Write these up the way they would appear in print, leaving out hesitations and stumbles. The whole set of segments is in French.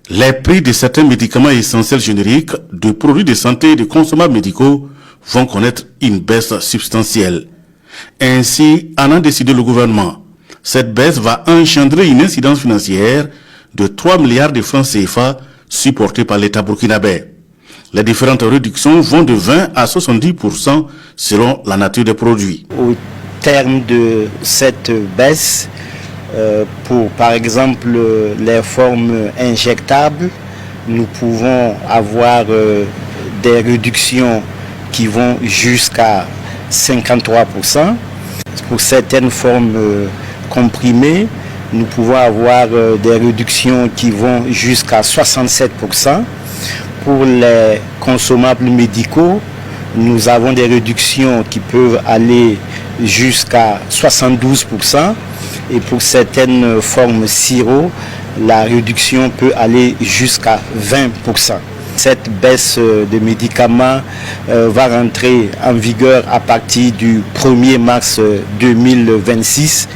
Les prix de certains médicaments essentiels génériques, de produits de santé et de consommables médicaux vont connaître une baisse substantielle. Ainsi, en a décidé le gouvernement. Cette baisse va engendrer une incidence financière de 3 milliards de francs CFA supportés par l'État burkinabé. Les différentes réductions vont de 20 à 70% selon la nature des produits. Au terme de cette baisse, pour par exemple les formes injectables, nous pouvons avoir des réductions qui vont jusqu'à 53%. Pour certaines formes comprimées, nous pouvons avoir des réductions qui vont jusqu'à 67%. Pour les consommables médicaux, nous avons des réductions qui peuvent aller jusqu'à 72%. Et pour certaines formes sirop, la réduction peut aller jusqu'à 20%. Cette baisse de médicaments va rentrer en vigueur à partir du 1er mars 2026.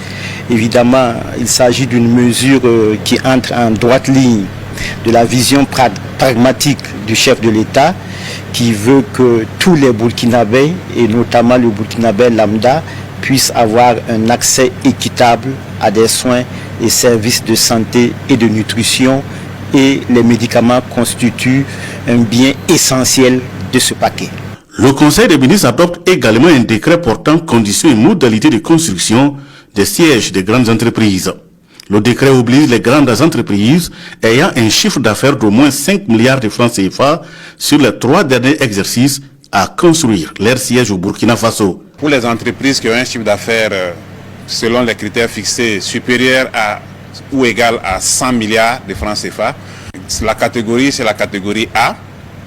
Évidemment, il s'agit d'une mesure qui entre en droite ligne de la vision pragmatique du chef de l'État qui veut que tous les Burkinabés, et notamment le Burkinabé lambda, puissent avoir un accès équitable à des soins et services de santé et de nutrition, et les médicaments constituent un bien essentiel de ce paquet. Le Conseil des ministres adopte également un décret portant conditions et modalités de construction des sièges des grandes entreprises. Le décret oblige les grandes entreprises ayant un chiffre d'affaires d'au moins 5 milliards de francs CFA sur les 3 derniers exercices à construire leur siège au Burkina Faso. Pour les entreprises qui ont un chiffre d'affaires selon les critères fixés supérieur à ou égal à 100 milliards de francs CFA, la catégorie c'est la catégorie A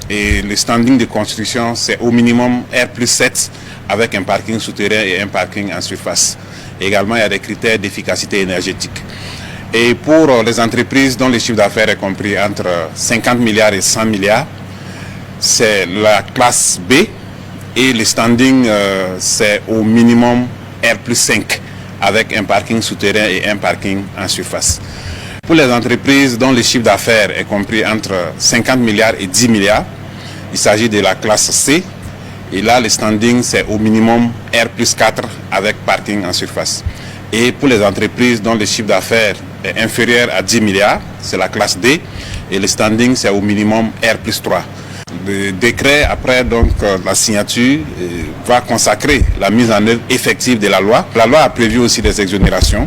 et le standing de construction c'est au minimum R+7 avec un parking souterrain et un parking en surface. Également il y a des critères d'efficacité énergétique. Et pour les entreprises dont le chiffre d'affaires est compris entre 50 milliards et 100 milliards, c'est la classe B et le standing c'est au minimum R+5 avec un parking souterrain et un parking en surface. Pour les entreprises dont le chiffre d'affaires est compris entre 50 milliards et 10 milliards, il s'agit de la classe C et là le standing c'est au minimum R+4 avec parking en surface. Et pour les entreprises dont le chiffre d'affaires est inférieur à 10 milliards, c'est la classe D et le standing c'est au minimum R+3. Le décret, après donc la signature, va consacrer la mise en œuvre effective de la loi. La loi a prévu aussi des exonérations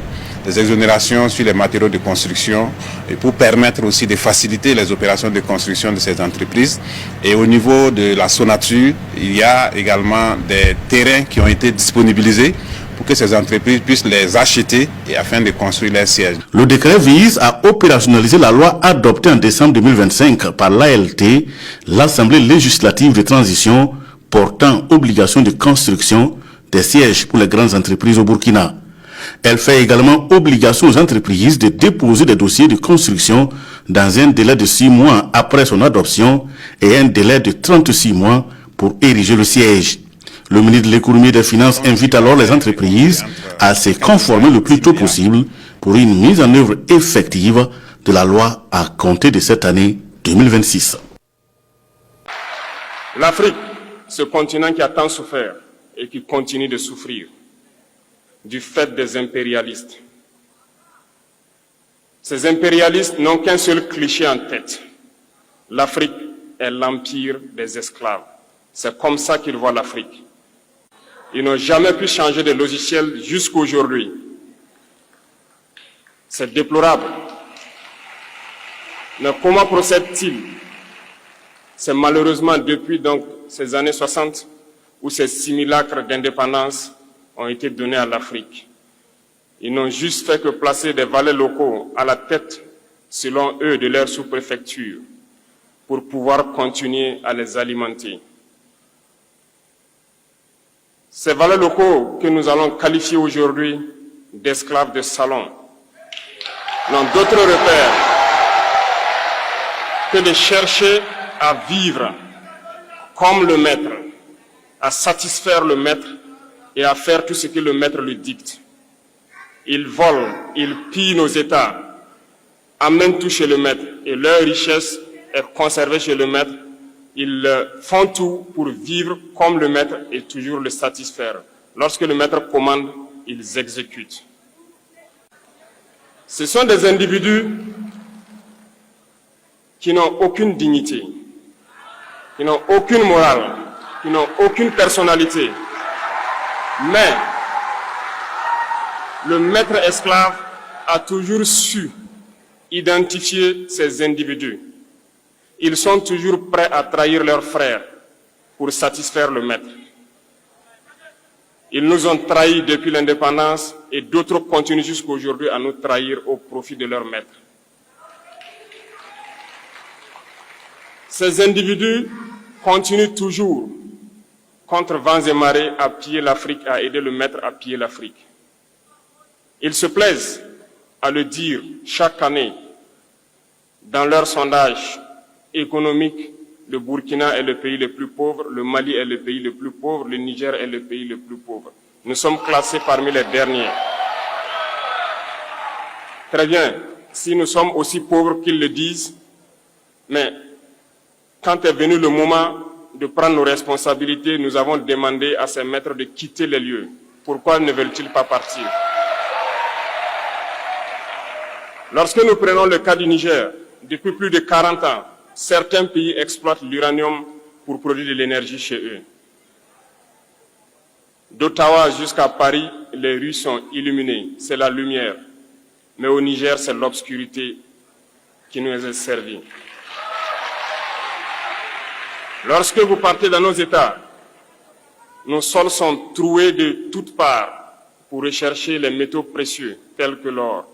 sur les matériaux de construction et pour permettre aussi de faciliter les opérations de construction de ces entreprises. Et au niveau de la Sonature, il y a également des terrains qui ont été disponibilisés pour que ces entreprises puissent les acheter et afin de construire leurs sièges. Le décret vise à opérationnaliser la loi adoptée en décembre 2025 par l'ALT, l'Assemblée législative de transition, portant obligation de construction des sièges pour les grandes entreprises au Burkina. Elle fait également obligation aux entreprises de déposer des dossiers de construction dans un délai de 6 mois après son adoption et un délai de 36 mois pour ériger le siège. Le ministre de l'économie et des finances invite alors les entreprises à se conformer le plus tôt possible pour une mise en œuvre effective de la loi à compter de cette année 2026. L'Afrique, ce continent qui a tant souffert et qui continue de souffrir du fait des impérialistes. Ces impérialistes n'ont qu'un seul cliché en tête. L'Afrique est l'empire des esclaves. C'est comme ça qu'ils voient l'Afrique. Ils n'ont jamais pu changer de logiciel jusqu'à aujourd'hui. C'est déplorable. Mais comment procèdent-ils? C'est malheureusement depuis donc ces années 60 où ces simulacres d'indépendance ont été donnés à l'Afrique. Ils n'ont juste fait que placer des valets locaux à la tête, selon eux, de leur sous-préfecture pour pouvoir continuer à les alimenter. Ces valets locaux que nous allons qualifier aujourd'hui d'esclaves de salon n'ont d'autre repère que de chercher à vivre comme le maître, à satisfaire le maître et à faire tout ce que le maître lui dicte. Ils volent, ils pillent nos États, amènent tout chez le maître et leur richesse est conservée chez le maître. Ils font tout pour vivre comme le maître et toujours le satisfaire. Lorsque le maître commande, ils exécutent. Ce sont des individus qui n'ont aucune dignité, qui n'ont aucune morale, qui n'ont aucune personnalité. Mais le maître esclave a toujours su identifier ces individus. Ils sont toujours prêts à trahir leurs frères pour satisfaire le maître. Ils nous ont trahis depuis l'indépendance et d'autres continuent jusqu'à aujourd'hui à nous trahir au profit de leur maître. Ces individus continuent toujours, contre vents et marées, à piller l'Afrique, à aider le maître à piller l'Afrique. Ils se plaisent à le dire chaque année dans leurs sondages économiques. Le Burkina est le pays le plus pauvre, le Mali est le pays le plus pauvre, le Niger est le pays le plus pauvre. Nous sommes classés parmi les derniers. Très bien, si nous sommes aussi pauvres qu'ils le disent, mais quand est venu le moment de prendre nos responsabilités, nous avons demandé à ces maîtres de quitter les lieux. Pourquoi ne veulent-ils pas partir? Lorsque nous prenons le cas du Niger, depuis plus de 40 ans, certains pays exploitent l'uranium pour produire de l'énergie chez eux. D'Ottawa jusqu'à Paris, les rues sont illuminées, c'est la lumière. Mais au Niger, c'est l'obscurité qui nous est servie. Lorsque vous partez dans nos États, nos sols sont troués de toutes parts pour rechercher les métaux précieux tels que l'or.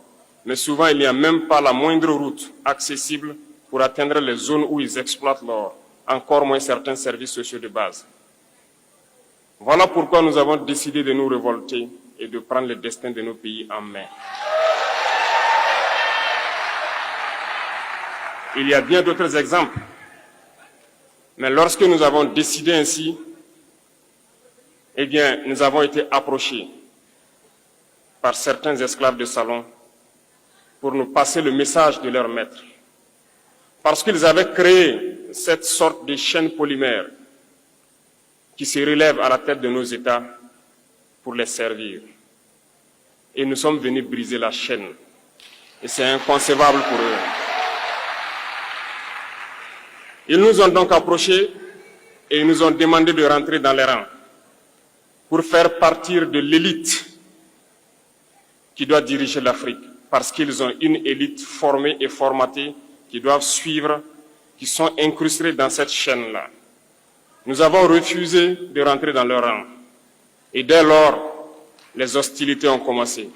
Mais souvent, il n'y a même pas la moindre route accessible pour atteindre les zones où ils exploitent l'or, encore moins certains services sociaux de base. Voilà pourquoi nous avons décidé de nous révolter et de prendre le destin de nos pays en main. Il y a bien d'autres exemples. Mais lorsque nous avons décidé ainsi, eh bien, nous avons été approchés par certains esclaves de salon pour nous passer le message de leur maître. Parce qu'ils avaient créé cette sorte de chaîne polymère qui se relève à la tête de nos États pour les servir. Et nous sommes venus briser la chaîne. Et c'est inconcevable pour eux. Ils nous ont donc approchés et ils nous ont demandé de rentrer dans les rangs pour faire partir de l'élite qui doit diriger l'Afrique. Parce qu'ils ont une élite formée et formatée qui doivent suivre, qui sont incrustés dans cette chaîne-là. Nous avons refusé de rentrer dans leur rang. Et dès lors, les hostilités ont commencé.